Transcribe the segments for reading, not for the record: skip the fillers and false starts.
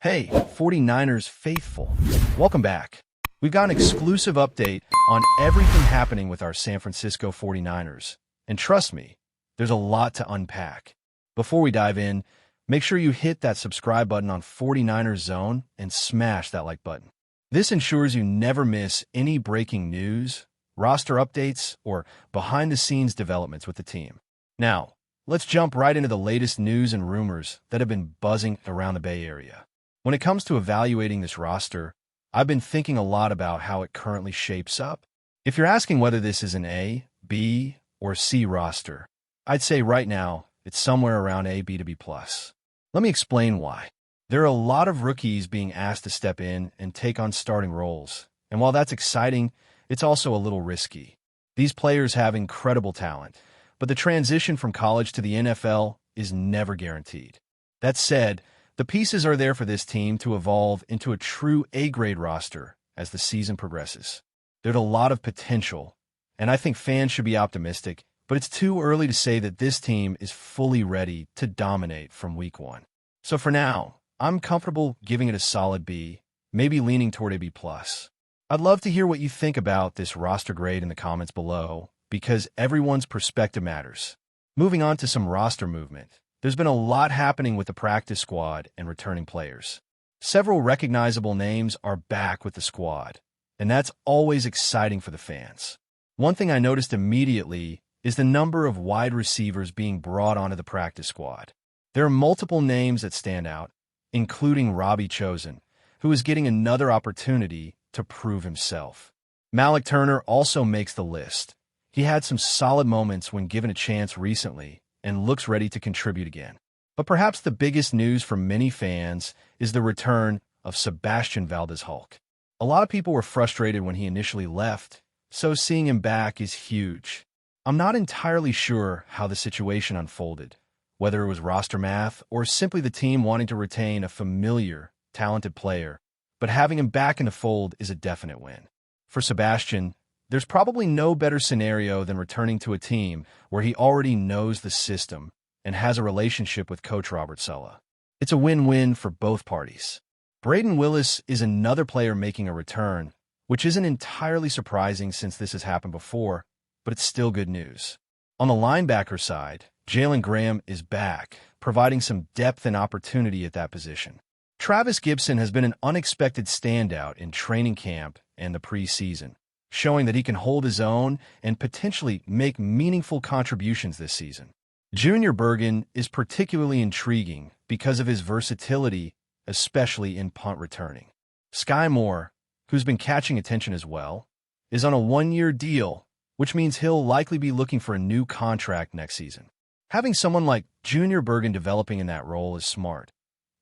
Hey, 49ers faithful. Welcome back. We've got an exclusive update on everything happening with our San Francisco 49ers. And trust me, there's a lot to unpack. Before we dive in, make sure you hit that subscribe button on 49ers Zone and smash that like button. This ensures you never miss any breaking news, roster updates, or behind-the-scenes developments with the team. Now, let's jump right into the latest news and rumors that have been buzzing around the Bay Area. When it comes to evaluating this roster, I've been thinking a lot about how it currently shapes up. If you're asking whether this is an A, B, or C roster, I'd say right now it's somewhere around A, B to B+. Let me explain why. There are a lot of rookies being asked to step in and take on starting roles, and while that's exciting, it's also a little risky. These players have incredible talent, but the transition from college to the NFL is never guaranteed. That said, the pieces are there for this team to evolve into a true A-grade roster as the season progresses. There's a lot of potential, and I think fans should be optimistic, but it's too early to say that this team is fully ready to dominate from week one. So for now, I'm comfortable giving it a solid B, maybe leaning toward a B+. I'd love to hear what you think about this roster grade in the comments below, because everyone's perspective matters. Moving on to some roster movement. There's been a lot happening with the practice squad and returning players. Several recognizable names are back with the squad, and that's always exciting for the fans. One thing I noticed immediately is the number of wide receivers being brought onto the practice squad. There are multiple names that stand out, including Robbie Chosen, who is getting another opportunity to prove himself. Malik Turner also makes the list. He had some solid moments when given a chance recently, and looks ready to contribute again. But perhaps the biggest news for many fans is the return of Sebastian Valdes-Hulk. A lot of people were frustrated when he initially left, so seeing him back is huge. I'm not entirely sure how the situation unfolded, whether it was roster math or simply the team wanting to retain a familiar, talented player, but having him back in the fold is a definite win. For Sebastian, there's probably no better scenario than returning to a team where he already knows the system and has a relationship with Coach Robert Saleh. It's a win-win for both parties. Braden Willis is another player making a return, which isn't entirely surprising since this has happened before, but it's still good news. On the linebacker side, Jalen Graham is back, providing some depth and opportunity at that position. Travis Gibson has been an unexpected standout in training camp and the preseason, showing that he can hold his own and potentially make meaningful contributions this season. Junior Bergen is particularly intriguing because of his versatility, especially in punt returning. Sky Moore, who's been catching attention as well, is on a one-year deal, which means he'll likely be looking for a new contract next season. Having someone like Junior Bergen developing in that role is smart.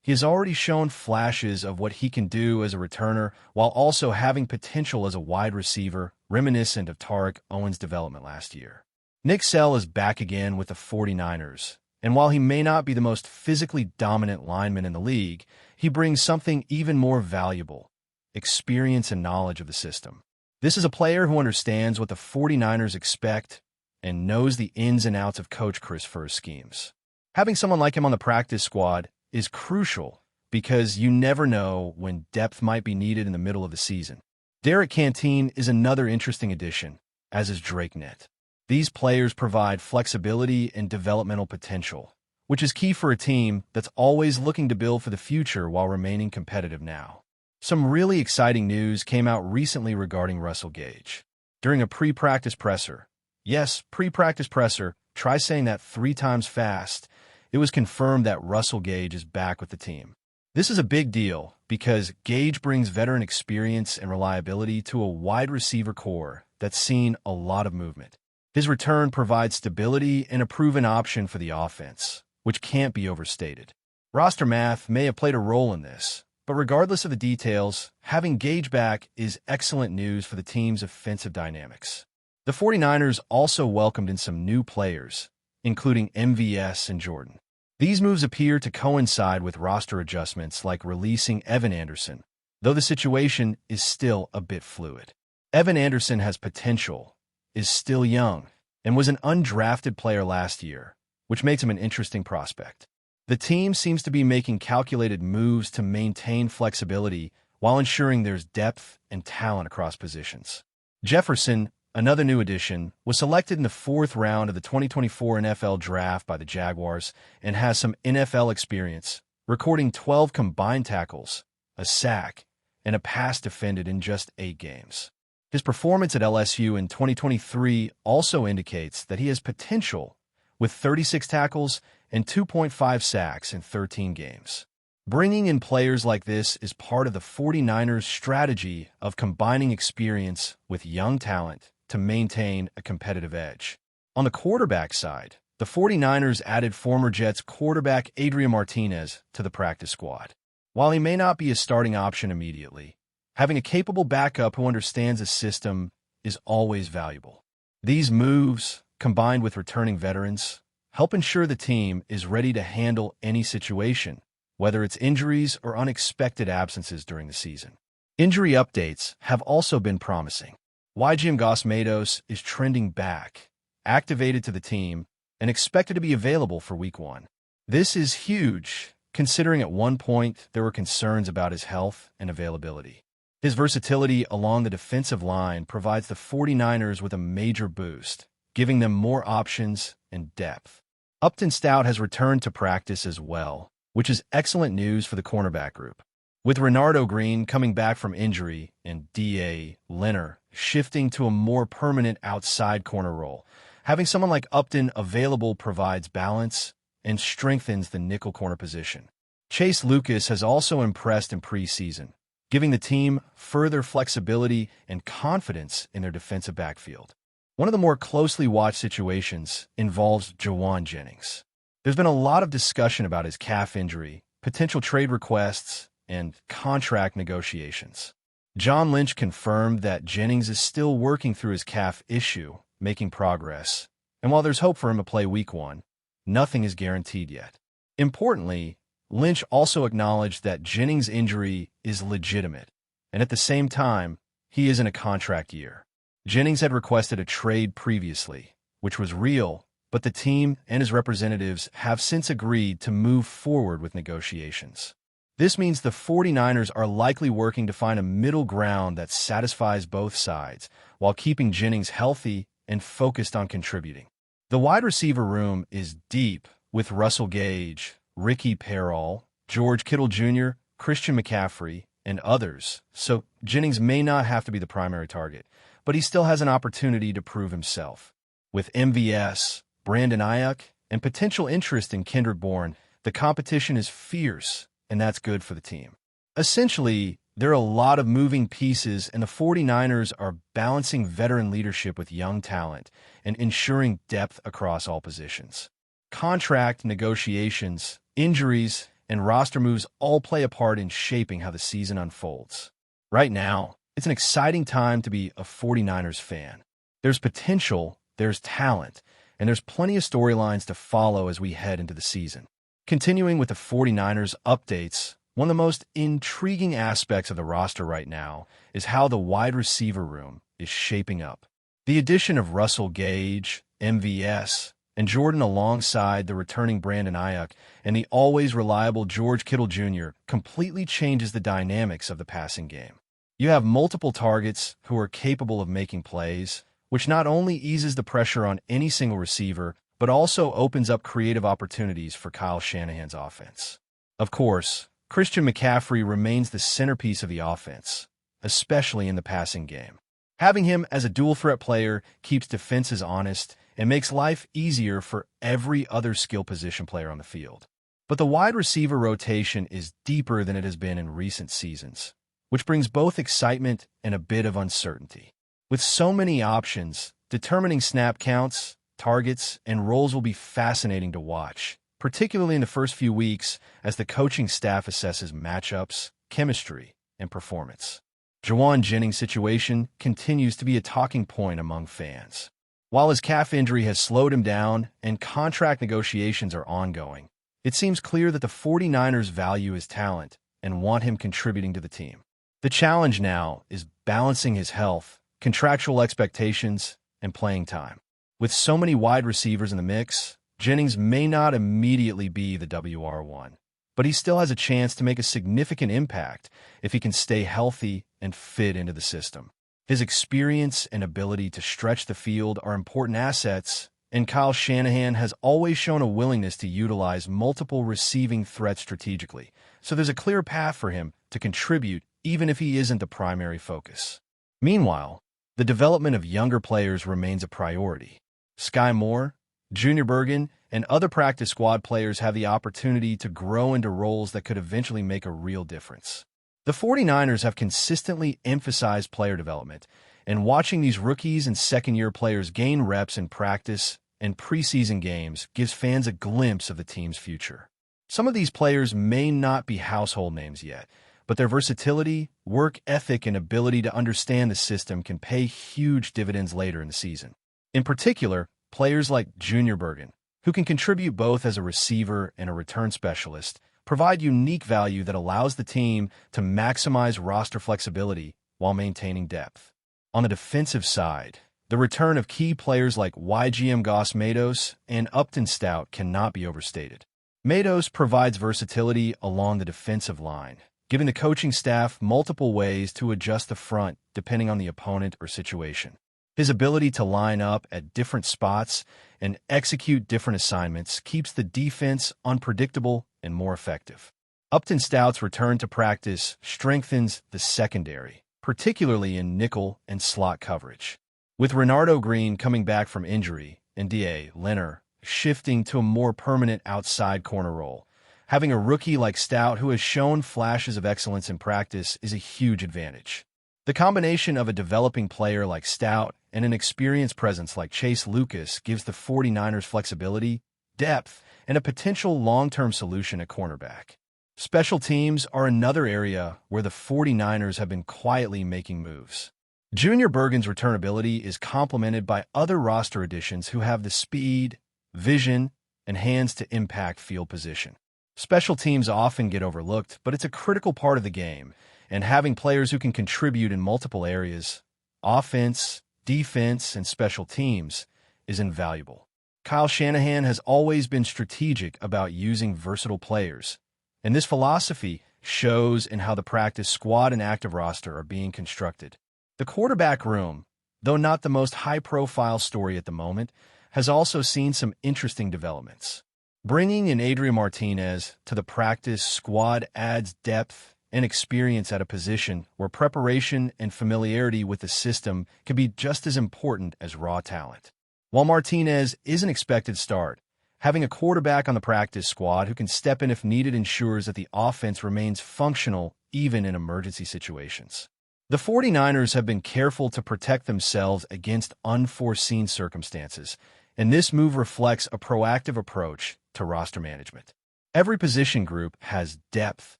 He has already shown flashes of what he can do as a returner while also having potential as a wide receiver, reminiscent of Tariq Owen's development last year. Nick Sell is back again with the 49ers, and while he may not be the most physically dominant lineman in the league, he brings something even more valuable: experience and knowledge of the system. This is a player who understands what the 49ers expect and knows the ins and outs of Coach Chris Furr's schemes. Having someone like him on the practice squad is crucial because you never know when depth might be needed in the middle of the season. Derek Canteen is another interesting addition, as is Drake Nett. These players provide flexibility and developmental potential, which is key for a team that's always looking to build for the future while remaining competitive now. Some really exciting news came out recently regarding Russell Gage. During a pre-practice presser, yes, pre-practice presser, try saying that 3 times fast, it was confirmed that Russell Gage is back with the team. This is a big deal because Gage brings veteran experience and reliability to a wide receiver core that's seen a lot of movement. His return provides stability and a proven option for the offense, which can't be overstated. Roster math may have played a role in this, but regardless of the details, having Gage back is excellent news for the team's offensive dynamics. The 49ers also welcomed in some new players, including MVS and Jordan. These moves appear to coincide with roster adjustments like releasing Evan Anderson, though the situation is still a bit fluid. Evan Anderson has potential, is still young, and was an undrafted player last year, which makes him an interesting prospect. The team seems to be making calculated moves to maintain flexibility while ensuring there's depth and talent across positions. Jefferson, another new addition, was selected in the 4th round of the 2024 NFL Draft by the Jaguars and has some NFL experience, recording 12 combined tackles, a sack, and a pass defended in just 8 games. His performance at LSU in 2023 also indicates that he has potential, with 36 tackles and 2.5 sacks in 13 games. Bringing in players like this is part of the 49ers' strategy of combining experience with young talent to maintain a competitive edge. On the quarterback side, the 49ers added former Jets quarterback Adrian Martinez to the practice squad. While he may not be a starting option immediately, having a capable backup who understands a system is always valuable. These moves, combined with returning veterans, help ensure the team is ready to handle any situation, whether it's injuries or unexpected absences during the season. Injury updates have also been promising. YG Ngos is trending back, activated to the team, and expected to be available for Week 1. This is huge, considering at one point there were concerns about his health and availability. His versatility along the defensive line provides the 49ers with a major boost, giving them more options and depth. Upton Stout has returned to practice as well, which is excellent news for the cornerback group. With Renardo Green coming back from injury and D.A. Leonard shifting to a more permanent outside corner role, having someone like Upton available provides balance and strengthens the nickel corner position. Chase Lucas has also impressed in preseason, giving the team further flexibility and confidence in their defensive backfield. One of the more closely watched situations involves Jauan Jennings. There's been a lot of discussion about his calf injury, potential trade requests, and contract negotiations. John Lynch confirmed that Jennings is still working through his calf issue, making progress, and while there's hope for him to play Week 1, nothing is guaranteed yet. Importantly, Lynch also acknowledged that Jennings' injury is legitimate, and at the same time, he is in a contract year. Jennings had requested a trade previously, which was real, but the team and his representatives have since agreed to move forward with negotiations. This means the 49ers are likely working to find a middle ground that satisfies both sides while keeping Jennings healthy and focused on contributing. The wide receiver room is deep with Russell Gage, Ricky Parroll, George Kittle Jr., Christian McCaffrey, and others, so Jennings may not have to be the primary target, but he still has an opportunity to prove himself. With MVS, Brandon Ayuk, and potential interest in Kendrick Bourne, the competition is fierce, and that's good for the team. Essentially, there are a lot of moving pieces, and the 49ers are balancing veteran leadership with young talent and ensuring depth across all positions. Contract negotiations, injuries, and roster moves all play a part in shaping how the season unfolds. Right now, it's an exciting time to be a 49ers fan. There's potential, there's talent, and there's plenty of storylines to follow as we head into the season. Continuing with the 49ers updates, one of the most intriguing aspects of the roster right now is how the wide receiver room is shaping up. The addition of Russell Gage, MVS, and Jordan alongside the returning Brandon Ayuk and the always reliable George Kittle Jr. completely changes the dynamics of the passing game. You have multiple targets who are capable of making plays, which not only eases the pressure on any single receiver, but also opens up creative opportunities for Kyle Shanahan's offense. Of course, Christian McCaffrey remains the centerpiece of the offense, especially in the passing game. Having him as a dual-threat player keeps defenses honest and makes life easier for every other skill position player on the field. But the wide receiver rotation is deeper than it has been in recent seasons, which brings both excitement and a bit of uncertainty. With so many options, determining snap counts, targets, and roles will be fascinating to watch, particularly in the first few weeks as the coaching staff assesses matchups, chemistry, and performance. Jauan Jennings' situation continues to be a talking point among fans. While his calf injury has slowed him down and contract negotiations are ongoing, it seems clear that the 49ers value his talent and want him contributing to the team. The challenge now is balancing his health, contractual expectations, and playing time. With so many wide receivers in the mix, Jennings may not immediately be the WR1, but he still has a chance to make a significant impact if he can stay healthy and fit into the system. His experience and ability to stretch the field are important assets, and Kyle Shanahan has always shown a willingness to utilize multiple receiving threats strategically, so there's a clear path for him to contribute even if he isn't the primary focus. Meanwhile, the development of younger players remains a priority. Sky Moore, Junior Bergen, and other practice squad players have the opportunity to grow into roles that could eventually make a real difference. The 49ers have consistently emphasized player development, and watching these rookies and second-year players gain reps in practice and preseason games gives fans a glimpse of the team's future. Some of these players may not be household names yet, but their versatility, work ethic, and ability to understand the system can pay huge dividends later in the season. In particular, players like Junior Bergen, who can contribute both as a receiver and a return specialist, provide unique value that allows the team to maximize roster flexibility while maintaining depth. On the defensive side, the return of key players like YGM Goss Matos and Upton Stout cannot be overstated. Matos provides versatility along the defensive line, giving the coaching staff multiple ways to adjust the front depending on the opponent or situation. His ability to line up at different spots and execute different assignments keeps the defense unpredictable and more effective. Upton Stout's return to practice strengthens the secondary, particularly in nickel and slot coverage. With Renardo Green coming back from injury and D.A. Leonard shifting to a more permanent outside corner role, having a rookie like Stout who has shown flashes of excellence in practice is a huge advantage. The combination of a developing player like Stout and an experienced presence like Chase Lucas gives the 49ers flexibility, depth, and a potential long-term solution at cornerback. Special teams are another area where the 49ers have been quietly making moves. Junior Bergen's returnability is complemented by other roster additions who have the speed, vision, and hands to impact field position. Special teams often get overlooked, but it's a critical part of the game, and having players who can contribute in multiple areas, offense, defense, and special teams, is invaluable. Kyle Shanahan has always been strategic about using versatile players, and this philosophy shows in how the practice squad and active roster are being constructed. The quarterback room, though not the most high-profile story at the moment, has also seen some interesting developments. Bringing in Adrian Martinez to the practice squad adds depth and experience at a position where preparation and familiarity with the system can be just as important as raw talent. While Martinez isn't expected to start, having a quarterback on the practice squad who can step in if needed ensures that the offense remains functional even in emergency situations. The 49ers have been careful to protect themselves against unforeseen circumstances, and this move reflects a proactive approach to roster management. Every position group has depth,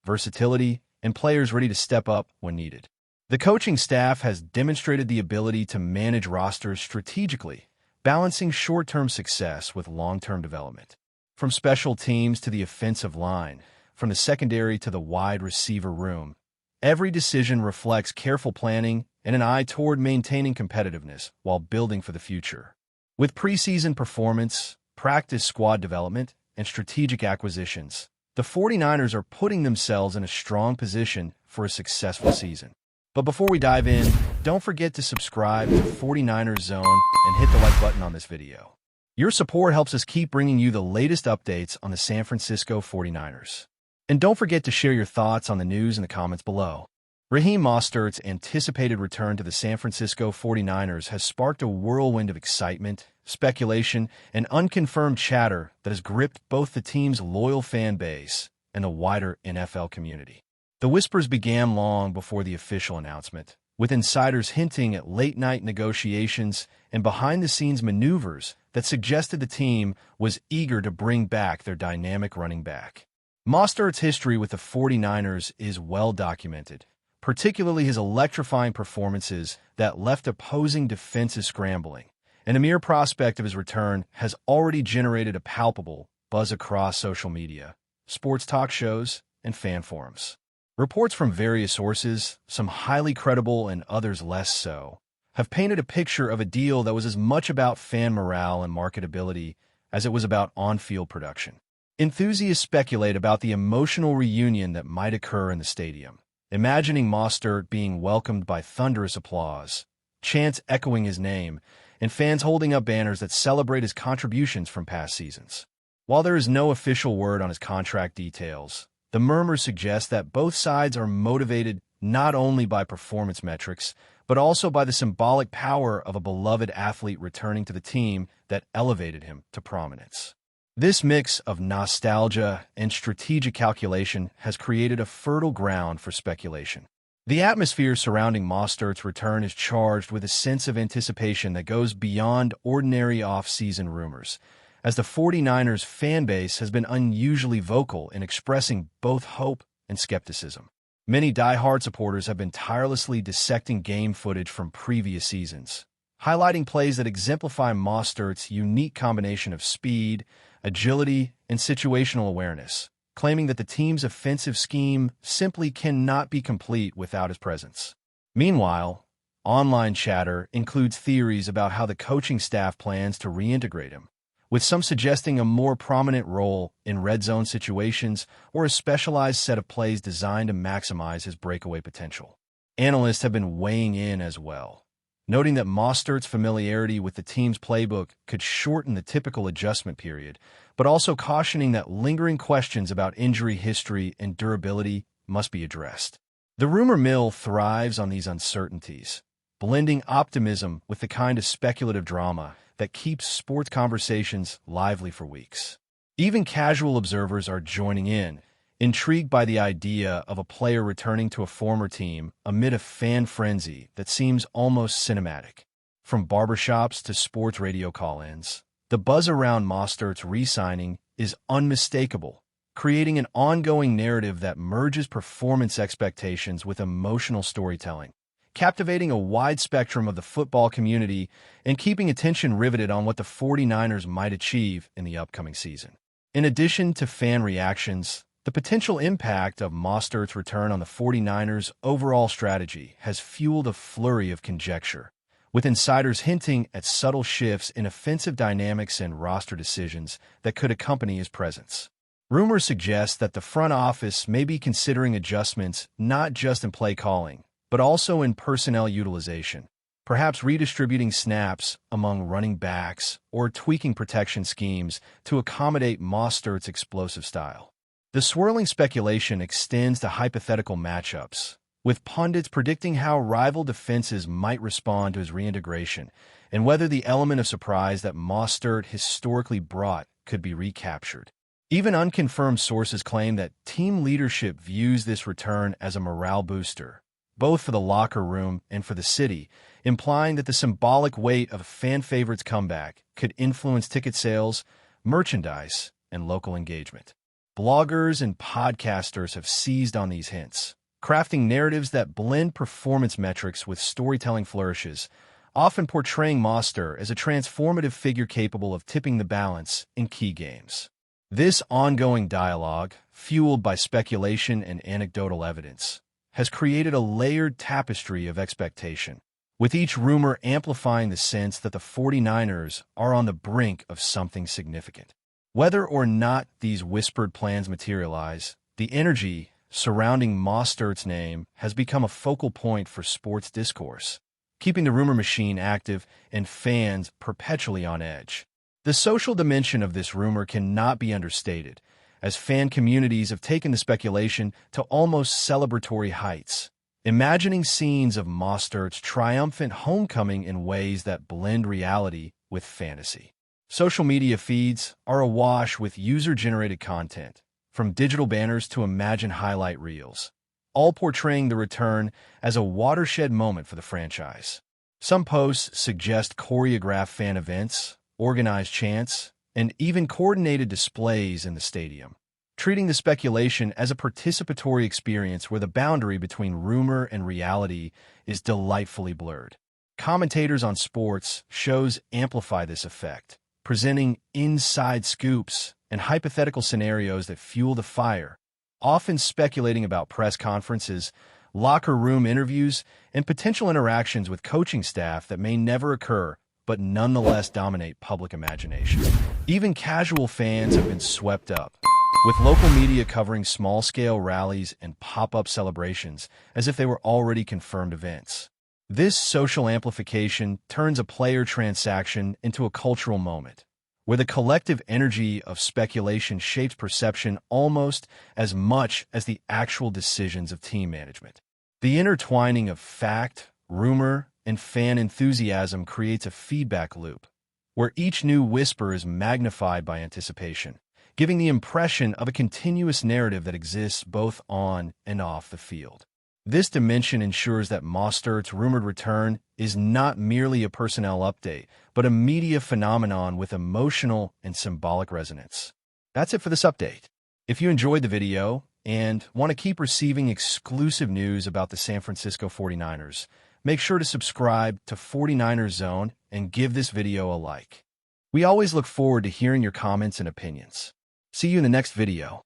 versatility, and players ready to step up when needed. The coaching staff has demonstrated the ability to manage rosters strategically, balancing short-term success with long-term development. From special teams to the offensive line, from the secondary to the wide receiver room, every decision reflects careful planning and an eye toward maintaining competitiveness while building for the future. With preseason performance, practice squad development, and strategic acquisitions, the 49ers are putting themselves in a strong position for a successful season. But before we dive in, don't forget to subscribe to 49ers Zone and hit the like button on this video. Your support helps us keep bringing you the latest updates on the San Francisco 49ers. And don't forget to share your thoughts on the news in the comments below. Raheem Mostert's anticipated return to the San Francisco 49ers has sparked a whirlwind of excitement, speculation, and unconfirmed chatter that has gripped both the team's loyal fan base and the wider NFL community. The whispers began long before the official announcement, with insiders hinting at late-night negotiations and behind-the-scenes maneuvers that suggested the team was eager to bring back their dynamic running back. Mostert's history with the 49ers is well documented, particularly his electrifying performances that left opposing defenses scrambling, and the mere prospect of his return has already generated a palpable buzz across social media, sports talk shows, and fan forums. Reports from various sources, some highly credible and others less so, have painted a picture of a deal that was as much about fan morale and marketability as it was about on-field production. Enthusiasts speculate about the emotional reunion that might occur in the stadium, imagining Mostert being welcomed by thunderous applause, chants echoing his name, and fans holding up banners that celebrate his contributions from past seasons. While there is no official word on his contract details, the murmurs suggest that both sides are motivated not only by performance metrics, but also by the symbolic power of a beloved athlete returning to the team that elevated him to prominence. This mix of nostalgia and strategic calculation has created a fertile ground for speculation. The atmosphere surrounding Mostert's return is charged with a sense of anticipation that goes beyond ordinary off-season rumors, as the 49ers fan base has been unusually vocal in expressing both hope and skepticism. Many diehard supporters have been tirelessly dissecting game footage from previous seasons, highlighting plays that exemplify Mostert's unique combination of speed, agility, and situational awareness, claiming that the team's offensive scheme simply cannot be complete without his presence. Meanwhile, online chatter includes theories about how the coaching staff plans to reintegrate him, with some suggesting a more prominent role in red zone situations or a specialized set of plays designed to maximize his breakaway potential. Analysts have been weighing in as well, noting that Mostert's familiarity with the team's playbook could shorten the typical adjustment period, but also cautioning that lingering questions about injury history and durability must be addressed. The rumor mill thrives on these uncertainties, blending optimism with the kind of speculative drama that keeps sports conversations lively for weeks. Even casual observers are joining in, intrigued by the idea of a player returning to a former team amid a fan frenzy that seems almost cinematic. From barbershops to sports radio call-ins, the buzz around Mostert's re-signing is unmistakable, creating an ongoing narrative that merges performance expectations with emotional storytelling, captivating a wide spectrum of the football community and keeping attention riveted on what the 49ers might achieve in the upcoming season. In addition to fan reactions, the potential impact of Mostert's return on the 49ers' overall strategy has fueled a flurry of conjecture, with insiders hinting at subtle shifts in offensive dynamics and roster decisions that could accompany his presence. Rumors suggest that the front office may be considering adjustments not just in play calling, but also in personnel utilization, perhaps redistributing snaps among running backs or tweaking protection schemes to accommodate Mostert's explosive style. The swirling speculation extends to hypothetical matchups, with pundits predicting how rival defenses might respond to his reintegration and whether the element of surprise that Mostert historically brought could be recaptured. Even unconfirmed sources claim that team leadership views this return as a morale booster, both for the locker room and for the city, implying that the symbolic weight of a fan favorite's comeback could influence ticket sales, merchandise, and local engagement. Bloggers and podcasters have seized on these hints, crafting narratives that blend performance metrics with storytelling flourishes, often portraying Mostert as a transformative figure capable of tipping the balance in key games. This ongoing dialogue, fueled by speculation and anecdotal evidence, has created a layered tapestry of expectation, with each rumor amplifying the sense that the 49ers are on the brink of something significant. Whether or not these whispered plans materialize, the energy surrounding Mostert's name has become a focal point for sports discourse, keeping the rumor machine active and fans perpetually on edge. The social dimension of this rumor cannot be understated, as fan communities have taken the speculation to almost celebratory heights, imagining scenes of Mostert's triumphant homecoming in ways that blend reality with fantasy. Social media feeds are awash with user-generated content, from digital banners to imagined highlight reels, all portraying the return as a watershed moment for the franchise. Some posts suggest choreographed fan events, organized chants, and even coordinated displays in the stadium, treating the speculation as a participatory experience where the boundary between rumor and reality is delightfully blurred. Commentators on sports shows amplify this effect, presenting inside scoops and hypothetical scenarios that fuel the fire, often speculating about press conferences, locker room interviews, and potential interactions with coaching staff that may never occur but nonetheless dominate public imagination. Even casual fans have been swept up, with local media covering small-scale rallies and pop-up celebrations as if they were already confirmed events. This social amplification turns a player transaction into a cultural moment, where the collective energy of speculation shapes perception almost as much as the actual decisions of team management. The intertwining of fact, rumor, and fan enthusiasm creates a feedback loop, where each new whisper is magnified by anticipation, giving the impression of a continuous narrative that exists both on and off the field. This dimension ensures that Mostert's rumored return is not merely a personnel update, but a media phenomenon with emotional and symbolic resonance. That's it for this update. If you enjoyed the video and want to keep receiving exclusive news about the San Francisco 49ers, make sure to subscribe to 49ers Zone and give this video a like. We always look forward to hearing your comments and opinions. See you in the next video.